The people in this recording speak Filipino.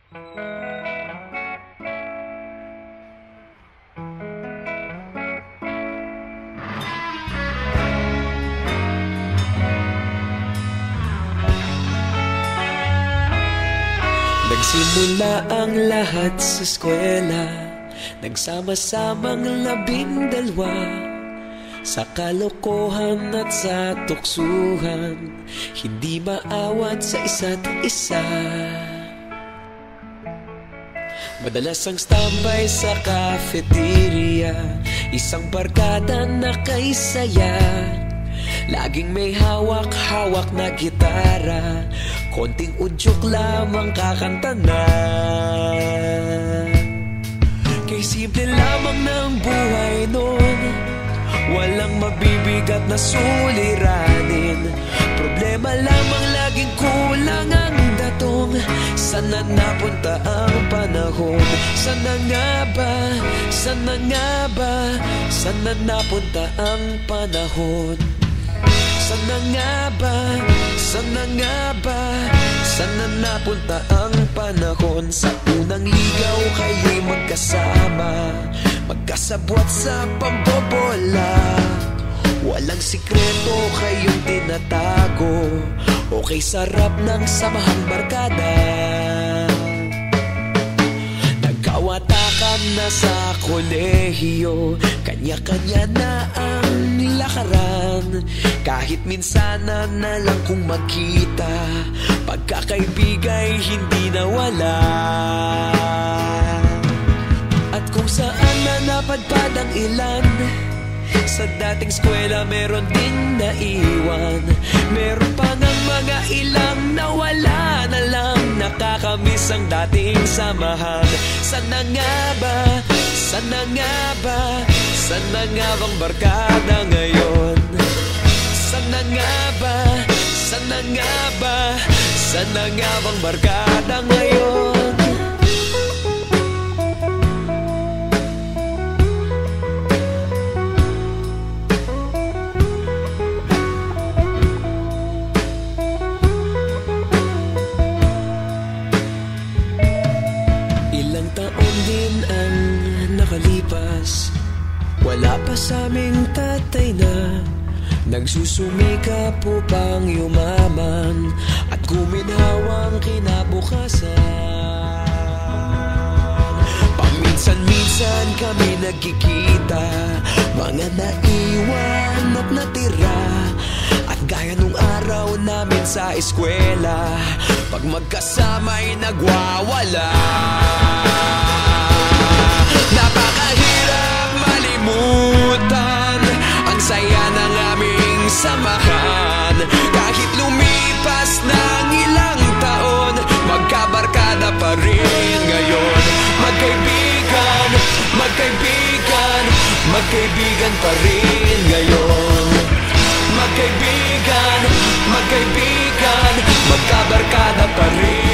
Nagsimula ang lahat sa eskwela, nagsama-samang 12 sa kalokohan at sa tuksuhan, hindi maawat sa isa't isa. Madalas ang standby sa cafeteria, isang barkada na kay saya. Laging may hawak-hawak na gitara, konting udyok lamang kakanta na. Kay simple lamang ng buhay nun, walang mabibigat na suliranin. Problema lamang laging kulang ang datong. Sana napunta ang panahon? Sana nga ba? Sana nga ba? Sana napunta ang panahon? Sana nga ba? Sana nga ba? Sana napunta ang panahon? Sa unang ligaw kayo'y magkasama, magkasabwat sa pambobola. Walang sikreto kayong tinatago, okay sarap ng samahang barkada. Nagkawatakan na sa kolehiyo, kanya-kanya na ang lakaran. Kahit minsan na lang kung magkita, pagkakaibigay hindi nawala. At kung saan na napadpad ang ilan, sa dating eskwela meron din naiwan. Meron pa ng mga ilang nawala na lang, nakakamiss ang dating samahan. Sana nga ba? Sana nga ba? Sana nga bang barkada ngayon? Sana nga ba? Sana nga ba? Sana nga bang barkada ngayon? Ilang taon din ang nakalipas, wala pa sa aming tatay na nagsusumikap upang yumaman at guminhawang kinabukasan. Paminsan-minsan kami nagkikita, mga naiwan at natira. At gaya nung araw namin sa eskwela, pag magkasama'y nagwawala. Napakahirap malimutan ang saya ng aming samahan. Kahit lumipas ng ilang taon, magkabarkada pa rin ngayon. Magkaibigan, magkaibigan, magkaibigan pa rin ngayon. Magkaibigan, magkaibigan, magkabarkada pa rin.